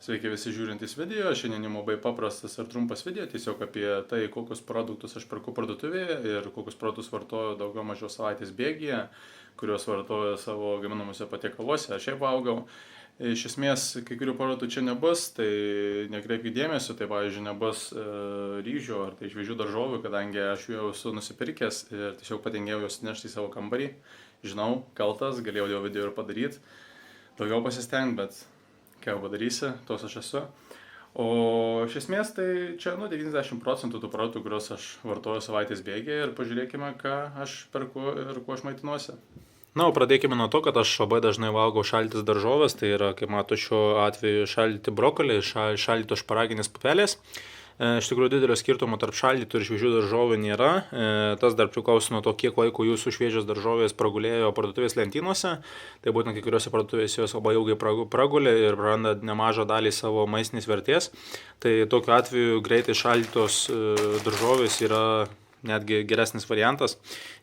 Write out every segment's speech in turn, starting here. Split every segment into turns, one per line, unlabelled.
Sveiki visi žiūrintys video, šiandien labai paprastas ir trumpas video, tiesiog apie tai, kokius produktus aš perku parduotuvėje ir kokius produktus vartoju daugiau mažiau savaitės bėgyje, kuriuos vartoju savo gaminamuose patiekaluose, aš šiaip valgau. Iš esmės, kai kurių produktų čia nebus, tai nekreipkite dėmesio, tai pavyzdžiui nebus ryžių ar tai šviežių daržovių, kadangi aš jų jau esu nusipirkęs ir tiesiog patingėjau juos nešti į savo kambarį. Žinau, kaltas, galėjau jau video ir padaryti, daugiau pasistengti, bet ką jau padarysi, tos aš esu. O iš esmės tai čia 90% tų produktų, kuriuos aš vartoju savaitės bėgyje ir pažiūrėkime, ką aš perku ir kuo aš maitinuosi.
Na, o pradėkime nuo to, kad aš labai dažnai valgau šaldytas daržovės, tai yra, kaip matau, šiuo atveju šaldyti brokoliai, šaldytos šparaginės pupelės. Iš tikrųjų didelio skirtumo tarp šaldytų ir šviežių daržovių nėra. Tas dar priklauso nuo to, kiek laiko jūsų šviežios daržovės pragulėjo parduotuvės lentynose. Tai būtent kai kuriuose parduotuvėse jos labai ilgai pragulė ir praranda nemažą dalį savo maistinės vertės. Tai tokiu atveju greitai šaldytos daržovės yra netgi geresnis variantas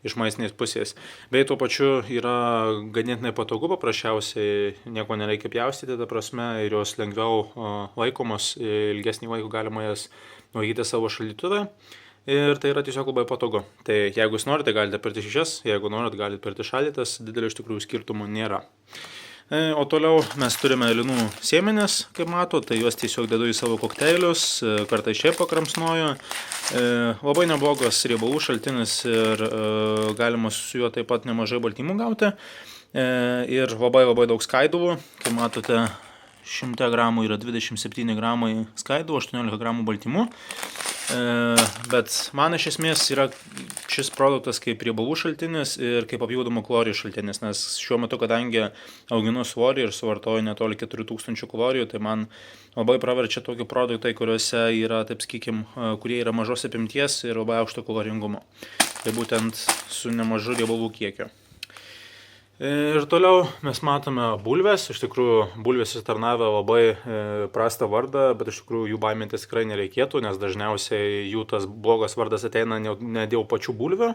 iš maistinės pusės. Bei tuo pačiu yra ganėtinai patogu, paprasčiausiai nieko nereikia pjaustyti, ta prasme, ir jos lengviau laikomos, ilgesnį laiką galima jas laikyti savo šaldytuve. Ir tai yra tiesiog labai patogu. Tai jeigu jūs norite, galite pirkti šešias, jeigu norite, galite pirkti šaldytas, didelio iš tikrųjų skirtumų nėra. O toliau mes turime linų sėmenis, kaip mato, tai juos tiesiog dedu į savo kokteilius, kartais šiaip pakramsnoju. Labai neblogas riebalų šaltinis ir galima su juo taip pat nemažai baltymų gauti. Ir labai daug skaidulų, kaip matote, 100 gramų yra 27 gramai skaidulų, 18 gramų baltymų. Bet man iš esmės yra šis produktas kaip riebalų šaltinis ir kaip papildomų kalorijų šaltinis, nes šiuo metu, kadangi auginu svorį ir suvartoju netoli 4000 kalorijų, tai man labai praverčia tokie produktai, kuriuose yra, taip sakykim, kurie yra mažos apimties ir labai aukšto kaloringumo. Tai būtent su nemažu riebalų kiekiu. Ir toliau mes matome bulves, iš tikrųjų bulvės įsitarnavę labai prastą vardą, bet iš tikrųjų jų baimintis tikrai nereikėtų, nes dažniausiai jų tas blogas vardas ateina ne dėl pačių bulvių,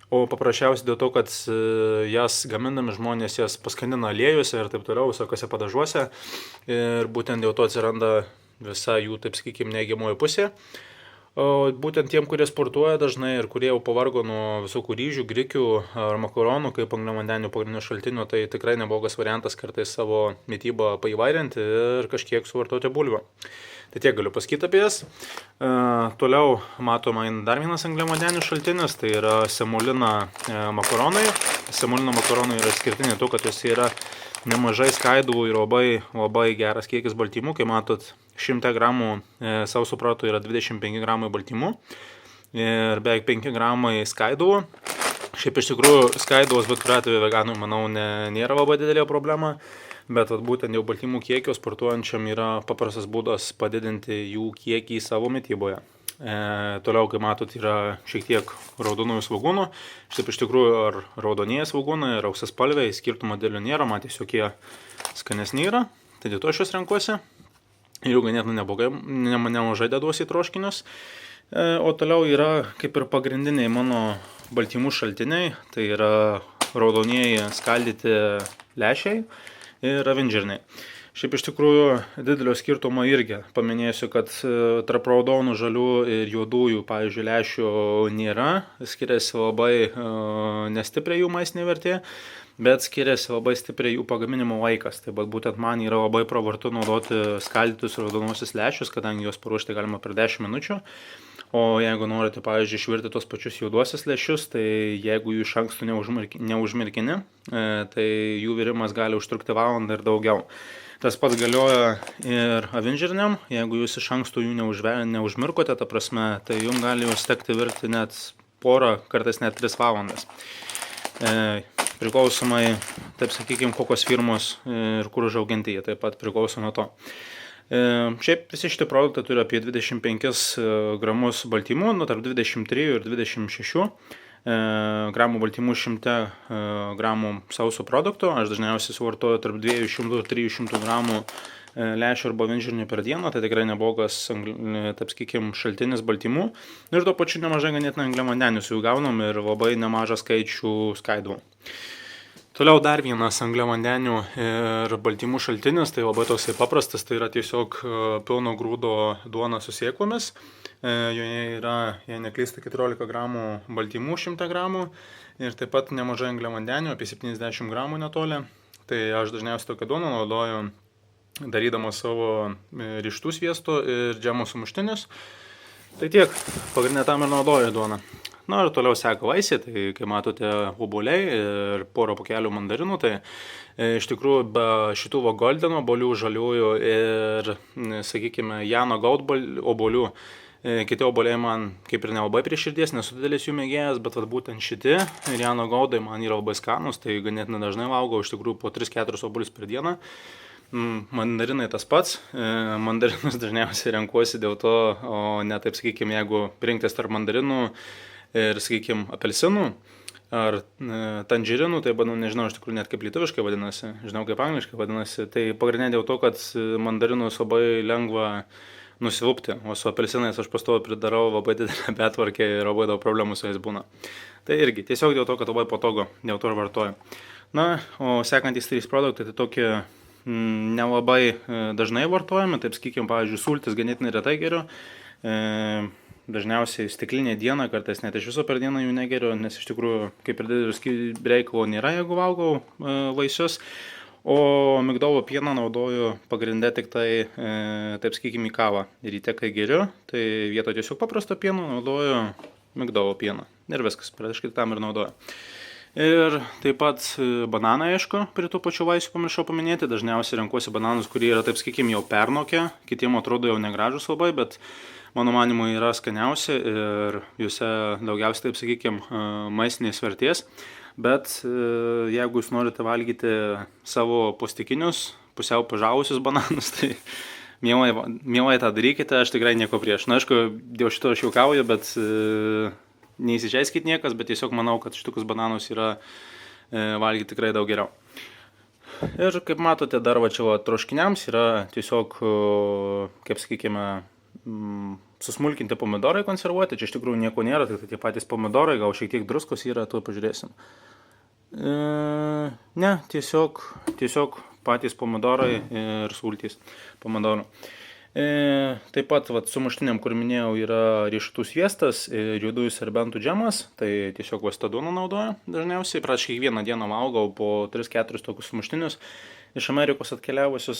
o paprasčiausiai dėl to, kad jas gamindami žmonės jas paskandina aliejuose ir taip toliau, visokiose padažuose ir būtent dėl to atsiranda visa jų, taip sakykim, neigiamoji pusė. O būtent tiem, kurie sportuoja dažnai ir kurie jau pavargo nuo visokių ryžių, grikių ar makaronų kaip angliavandenių pagrindinių šaltinių, tai tikrai neblogas variantas kartais savo mitybą paįvairinti ir kažkiek suvartoti bulvių. Tai tiek galiu pasakyti apie jas. Toliau matoma dar vienas angliavandenių šaltinis, tai yra semolina makaronai. Semolina makaronai yra skirtiniai to, kad jos yra nemažai skaidulų ir labai geras kiekis baltymų. Kai matot, 100 gramų sauso produktų yra 25 gramai baltymų ir beveik 5 gramai skaidulų. Šiaip iš tikrųjų skaidulos bet kuriuo atveju veganui, manau, nėra labai didelė problema, bet būtent jau baltymų kiekio sportuojančiam yra paprastas būdas padidinti jų kiekį savo mityboje. Toliau, kaip matot, yra šiek tiek raudonųjų svogūnų. Šitaip iš tikrųjų ar raudonieji svogūnai, ar auksaspalviai, skirtumo dėlių nėra, man tiesiog jie skanesni yra, tai dėl to aš juos renkuosi. Jų ganėtinai neblogai, nemažai deduosi į troškinius. O toliau yra kaip ir pagrindiniai mano baltymų šaltiniai, tai yra raudonieji skaldyti lęšiai ir avinžirniai. Šiaip iš tikrųjų didelio skirtumo irgi paminėsiu, kad tarp raudonų, žalių ir juodųjų, pavyzdžiui, lęšių nėra, skiriasi labai nestipriai jų maistinė vertė, bet skiriasi labai stipriai jų pagaminimo laikas. Tai būtent man yra labai pravartu naudoti skaldytus raudonuosius lęšius, kadangi juos paruošti galima per 10 minučių. O jeigu norite, pavyzdžiui, išvirti tos pačius juoduosius lęšius, tai jeigu jų iš anksto neužmirkini, tai jų virimas gali užtrukti valandą ir daugiau. Tas pats galioja ir avinžirniam, jeigu jūs iš anksto jų neužmirkote, ta prasme, tai jums gali juos tekti virti net porą, kartais net 3 valandas. Priklausomai, taip sakykime, kokios firmos ir kur užauginti jie, taip pat priklauso nuo to. Šiaip visi šitie produktai turi apie 25 gramus baltymų, tarp 23 ir 26 gramų baltymų 100 gramų sauso produktų. Aš dažniausiai suvartoju tarp 200 ir 300 gramų lęšių arba avinžirnių per dieną, tai tikrai neblogas, taip sakykim, šaltinis baltymų. Ir tuo pačiu nemažai ganėtinai angliavandenių su jų gaunam ir labai nemažą skaičių skaidulų. Toliau dar vienas angliavandenių ir baltymų šaltinis, tai labai toksai paprastas, tai yra tiesiog pilno grūdo duona su sėklomis. Joje yra, jei neklystu, 14 gramų baltymų 100 gramų ir taip pat nemažai angliavandenių, apie 70 gramų netoli. Tai aš dažniausiai tokią duoną naudoju darydamas savo riešutų sviesto ir džemo sumuštinius. Tai tiek, pagrindinė tam ir naudoju duoną. Na ir toliau seka vaisiai, tai kaip matote obuoliai ir porą pokelių mandarinų, tai iš tikrųjų be šitų golden obuolių, žaliųjų ir, sakykime, Jano Gaut obuolių, kiti obuoliai man kaip ir nelabai prie širdies, nesu didelis jų mėgėjas, bet būtent šitie ir Jano Gaudai man yra labai skanus, tai ganėtinai dažnai valgau, iš tikrųjų po 3-4 obuolius per dieną. Mandarinai tas pats, mandarinus dažniausiai renkuosi dėl to, o ne taip, sakykime, jeigu rinktis tarp mandarinų ir, sakykime, apelsinų ar tanžirinų, tai nežinau iš tikrųjų net kaip lietuviškai vadinasi, žinau kaip angliškai vadinasi, tai pagrindinė dėl to, kad mandarinus labai lengva nusilupti, o su apelsinais aš pastoviai pridarau labai didelę betvarkę ir labai daug problemų su jais būna. Tai irgi tiesiog dėl to, kad labai patogu, dėl to ir vartoju. Na, o sekantys 3 produktai, tai tokie nelabai dažnai vartojami, taip sakykime, pavyzdžiui, sultis ganėtinai retai geriu. Dažniausiai stiklinė diena, kartais net iš viso per dieną jų negeriu, nes iš tikrųjų kaip ir didelis reikalo nėra, jeigu valgau vaisius. O migdolo pieną naudoju pagrindę tik tai, taip sakykime, į kavą. Ryte, kai geriu, tai vietoj tiesiog paprasto pieno naudoju migdolo pieną. Ir viskas, praktiškai tam ir naudoju. Ir taip pat bananai, aišku, prie tų pačių vaisių pamiršau paminėti. Dažniausiai renkuosi bananus, kurie yra, taip sakykime, jau pernokę. Kitiem atrodo jau negražus labai, bet mano manimu yra skaniausi ir juose daugiausiai, taip sakykime, maistinės vertės. Bet jeigu jūs norite valgyti savo plastikinius, pusiau pažavusius bananus, tai mielai tą darykite, aš tikrai nieko prieš. Na, aišku, dėl šito aš juokauju, bet neįsižeiskit niekas, bet tiesiog manau, kad šitokius bananus yra valgyti tikrai daug geriau. Ir kaip matote, dar va čia troškiniams yra tiesiog, kaip sakykime, susmulkinti pomidorai konservuoti. Čia iš tikrųjų nieko nėra, tai tie patys pomidorai, gal šiek tiek druskos yra, tuo pažiūrėsim. Ne, tiesiog patys pomidorai ir sultys pomidorų. Taip pat sumuštiniam, kur minėjau, yra riešutų sviestas ir juodųjų serbentų džemas, tai tiesiog tą duoną naudoju dažniausiai. Praktiškai kiekvieną dieną valgau po 3-4 tokius sumuštinius iš Amerikos atkeliavusius.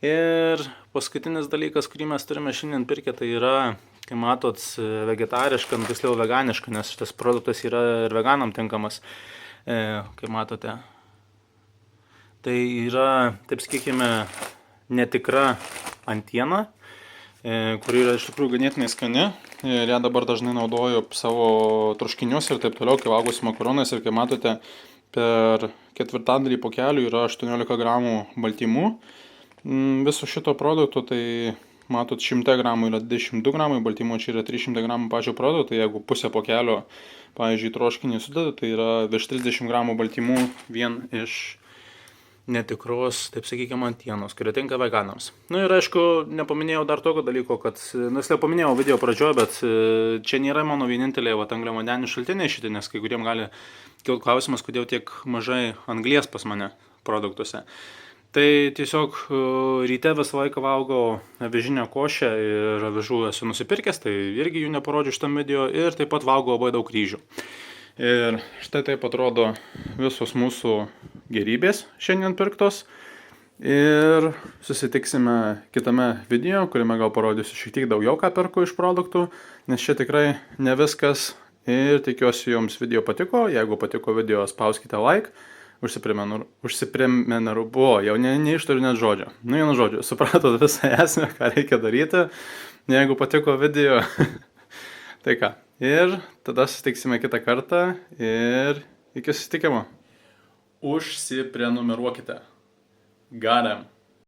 Ir paskutinis dalykas, kurį mes turime šiandien pirkę, tai yra, kaip matot, vegetariška, tiksliau veganiška, nes šitas produktas yra ir veganam tinkamas, kaip matote. Tai yra, taip sakykime, netikra antiena, kuri yra iš tikrųjų ganėtinai skani. Ir ją dabar dažnai naudoju savo troškinius ir taip toliau, kai valgosi makaronais. Ir kaip matote, per 1/4 pokelių yra 18 gramų baltymų. Viso šito produkto, tai matot, 100 gramų yra 22 gramai baltymų, čia yra 300 gramų pačio produkto, tai jeigu pusę pokelio, pavyzdžiui, troškinį sudeda, tai yra virš 30 gramų baltymų vien iš netikros, taip sakykime, antienos, kurie tinka veganams. Na ir aišku, nepaminėjau dar tokio dalyko, kad, jau paminėjau video pradžioje, bet čia nėra mano vienintelė angliavandenių šaltiniai šitie, nes kai kuriem gali kilti klausimas, kodėl tiek mažai anglies pas mane produktuose. Tai tiesiog ryte visą laiką valgau avižinę košę ir avižų esu nusipirkęs, tai irgi jų neparodžiu šitam video, ir taip pat valgau labai daug ryžių. Ir štai taip atrodo visos mūsų gerybės šiandien pirktos. Ir susitiksime kitame video, kuriame gal parodysiu šiek tiek daugiau, ką perku iš produktų, nes čia tikrai ne viskas. Ir tikiuosi jums video patiko. Jeigu patiko video, spauskite like. Užsiprenumeruoju, jau neištariu net žodžio. Nu, vienu žodžiu, supratot visą esmę, ką reikia daryti. Jeigu patiko video, tai ką. Ir tada susitiksime kitą kartą ir iki susitikimo. Užsiprenumeruokite. Got 'em.